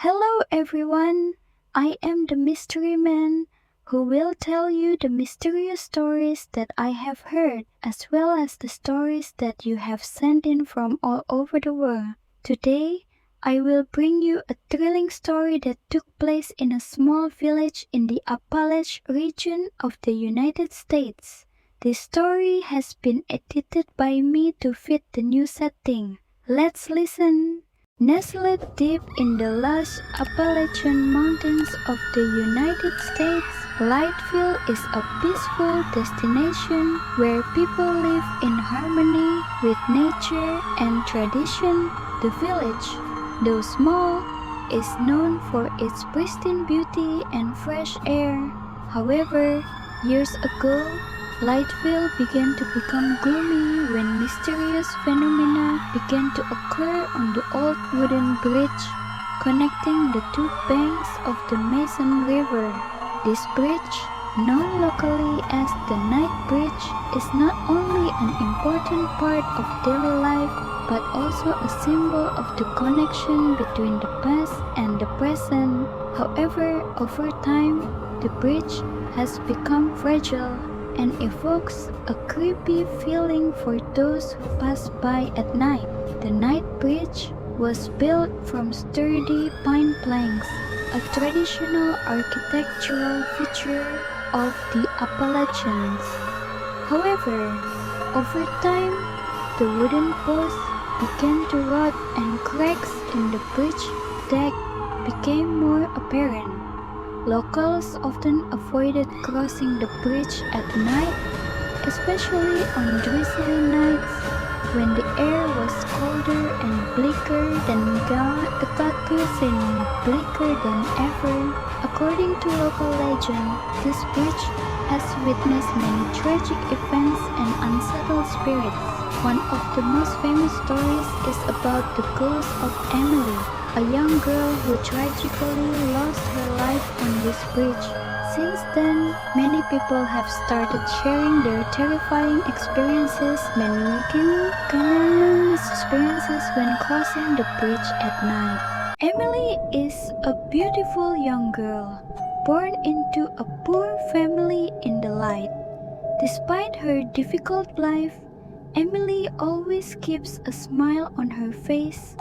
Hello everyone, I am the Mystery Man who will tell you the mysterious stories that I have heard as well as the stories that you have sent in from all over the world. Today, I will bring you a thrilling story that took place in a small village in the Appalachian region of the United States. This story has been edited by me to fit the new setting. Let's listen. Nestled deep in the lush Appalachian Mountains of the United States, Lightville is a peaceful destination where people live in harmony with nature and tradition. The village, though small, is known for its pristine beauty and fresh air. However, years ago, Lightville began to become gloomy when mysterious phenomena began to occur on the old wooden bridge connecting the two banks of the Mason River. This bridge, known locally as the Night Bridge, is not only an important part of daily life but also a symbol of the connection between the past and the present. However, over time, the bridge has become fragile and evokes a creepy feeling for those who pass by at night. The Night Bridge was built from sturdy pine planks, a traditional architectural feature of the Appalachians. However, over time, the wooden posts began to rot and cracks in the bridge deck became more apparent. Locals often avoided crossing the bridge at night, especially on drizzly nights when the air was colder and bleaker than bleaker than ever. According to local legend, this bridge has witnessed many tragic events and unsettled spirits. One of the most famous stories is about the ghost of Emily, a young girl who tragically lost her life on this bridge. Since then, many people have started sharing their terrifying experiences when crossing the bridge at night. Emily is a beautiful young girl, born into a poor family in the light. Despite her difficult life, Emily always keeps a smile on her face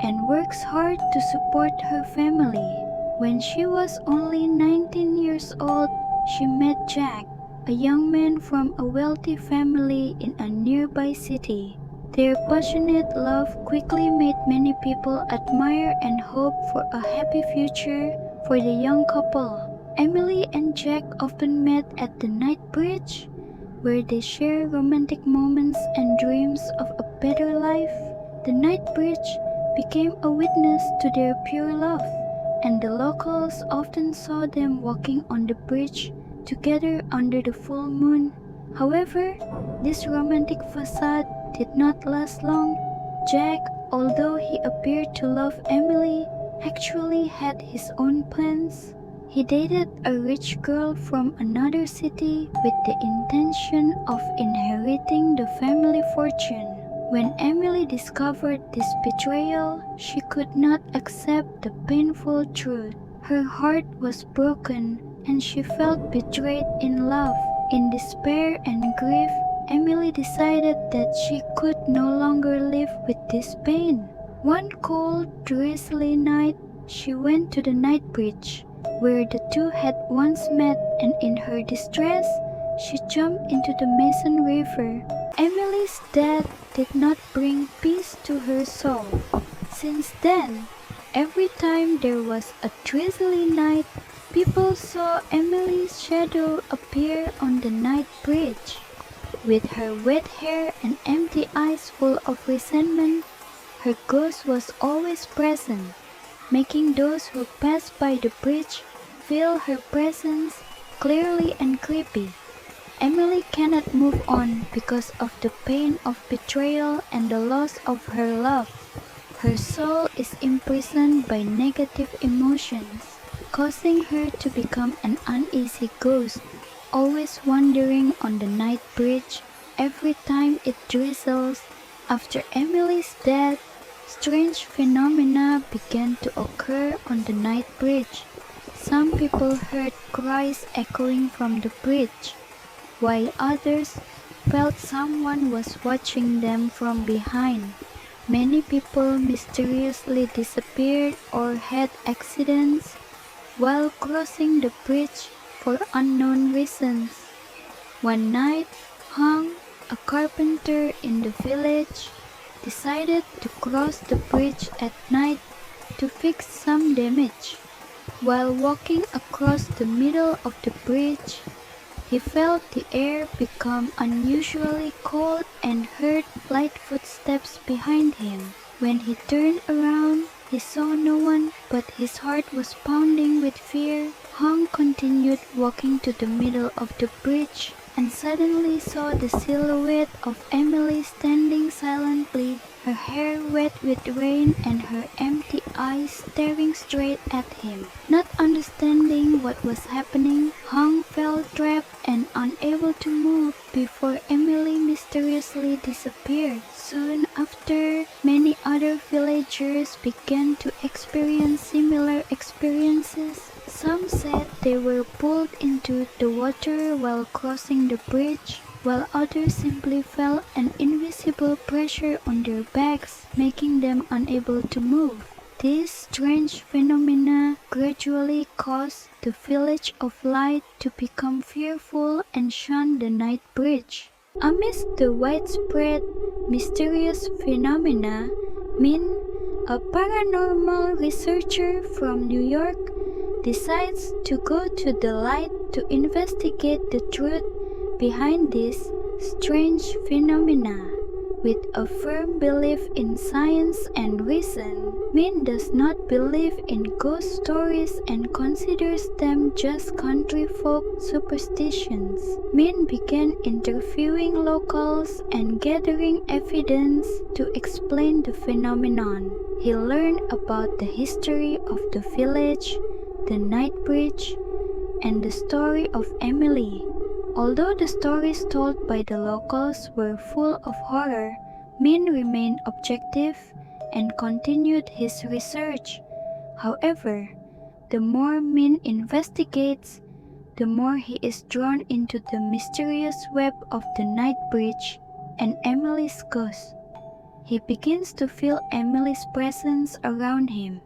and works hard to support her family. When she was only 19 years old, she met Jack, a young man from a wealthy family in a nearby city. Their passionate love quickly made many people admire and hope for a happy future for the young couple. Emily and Jack often met at the Night Bridge, where they share romantic moments and dreams of a better life. The Night Bridge became a witness to their pure love, and the locals often saw them walking on the bridge together under the full moon. However, this romantic facade did not last long. Jack, although he appeared to love Emily, actually had his own plans. He dated a rich girl from another city with the intention of inheriting the family fortune. When Emily discovered this betrayal, she could not accept the painful truth. Her heart was broken and she felt betrayed in love. In despair and grief, Emily decided that she could no longer live with this pain. One cold, drizzly night, she went to the Night Bridge, where the two had once met, and in her distress, she jumped into the Mason River. Emily's death did not bring peace to her soul. Since then, every time there was a drizzly night, people saw Emily's shadow appear on the Night Bridge. With her wet hair and empty eyes full of resentment, her ghost was always present, making those who passed by the bridge feel her presence clearly and creepy. Emily cannot move on because of the pain of betrayal and the loss of her love. Her soul is imprisoned by negative emotions, causing her to become an uneasy ghost, always wandering on the Night Bridge every time it drizzles. After Emily's death, Strange phenomena began to occur on the night bridge. Some people heard cries echoing from the bridge, while others felt someone was watching them from behind. Many people mysteriously disappeared or had accidents while crossing the bridge for unknown reasons. One night, Hung, a carpenter in the village, decided to cross the bridge at night to fix some damage. While walking across the middle of the bridge, he felt the air become unusually cold and heard light footsteps behind him. When he turned around, he saw no one, but his heart was pounding with fear. Hong continued walking to the middle of the bridge and suddenly saw the silhouette of Emily standing silently, her hair wet with rain and her empty eyes staring straight at him. Not understanding what was happening, Hong felt trapped and unable to move before Emily mysteriously disappeared. Soon after, many other villagers began to experience similar experiences. Some said they were pulled into the water while crossing the bridge, while others simply felt an invisible pressure on their backs, making them unable to move. These strange phenomena gradually caused the Village of Light to become fearful and shun the night bridge. Amidst the widespread mysterious phenomena, Min, a paranormal researcher from New York, decides to go to the light to investigate the truth behind these strange phenomena. With a firm belief in science and reason, Min does not believe in ghost stories and considers them just country folk superstitions. Min began interviewing locals and gathering evidence to explain the phenomenon. He learned about the history of the village, the night bridge, and the story of Emily. Although the stories told by the locals were full of horror, Min remained objective and continued his research. However, the more Min investigates, the more he is drawn into the mysterious web of the night bridge and Emily's ghost. He begins to feel Emily's presence around him,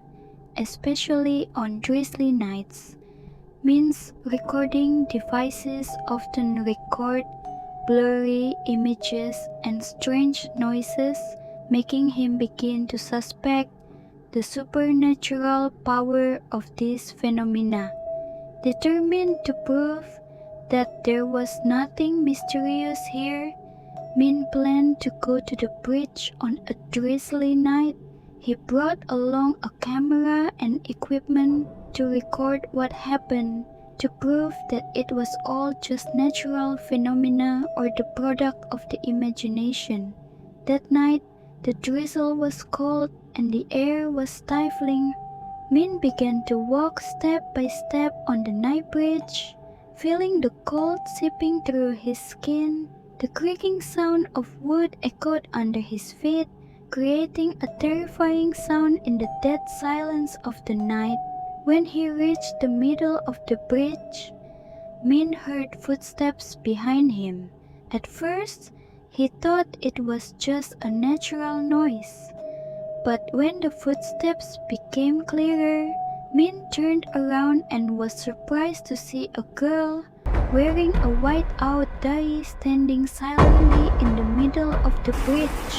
especially on drizzly nights. Min's recording devices often record blurry images and strange noises, making him begin to suspect the supernatural power of these phenomena. Determined to prove that there was nothing mysterious here, Min planned to go to the bridge on a drizzly night. He brought along a camera and equipment to record what happened, to prove that it was all just natural phenomena or the product of the imagination. That night, the drizzle was cold and the air was stifling. Min began to walk step by step on the night bridge, feeling the cold seeping through his skin. The creaking sound of wood echoed under his feet, creating a terrifying sound in the dead silence of the night. When he reached the middle of the bridge, Min heard footsteps behind him. At first, he thought it was just a natural noise. But when the footsteps became clearer, Min turned around and was surprised to see a girl wearing a white-out dye standing silently in the middle of the bridge.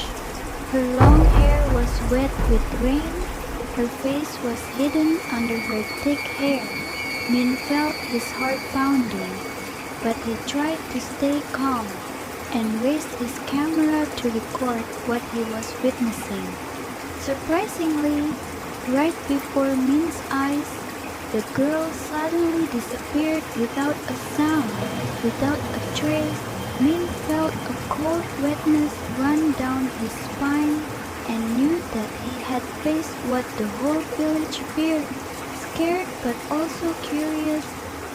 Her long hair was wet with rain. Her face was hidden under her thick hair. Min felt his heart pounding, but he tried to stay calm and raised his camera to record what he was witnessing. Surprisingly, right before Min's eyes, the girl suddenly disappeared without a sound, without a trace. Min felt a cold wetness run down his spine and knew that he had faced what the whole village feared. Scared but also curious,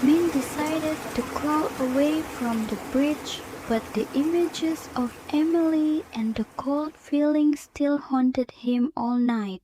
Min decided to crawl away from the bridge but the images of Emily and the cold feeling still haunted him all night.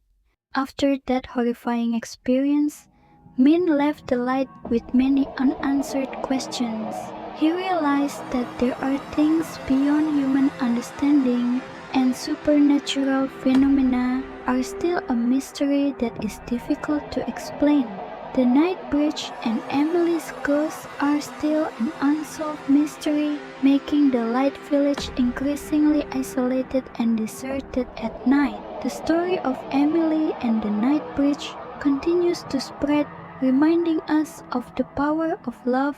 After that horrifying experience, Min left the light with many unanswered questions. He realized that there are things beyond human understanding, and supernatural phenomena are still a mystery that is difficult to explain. The night bridge and Emily's ghost are still an unsolved mystery, making the Light Village increasingly isolated and deserted at night. The story of Emily and the night bridge continues to spread, reminding us of the power of love,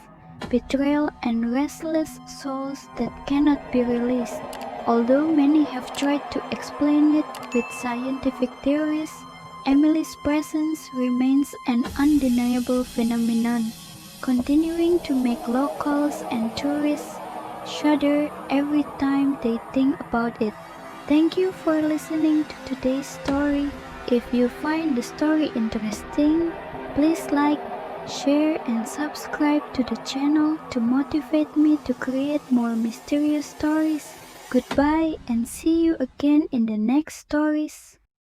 betrayal, and restless souls that cannot be released. Although many have tried to explain it with scientific theories, Emily's presence remains an undeniable phenomenon, continuing to make locals and tourists shudder every time they think about it. Thank you for listening to today's story. If you find the story interesting, please like, share, and subscribe to the channel to motivate me to create more mysterious stories. Goodbye and see you again in the next stories.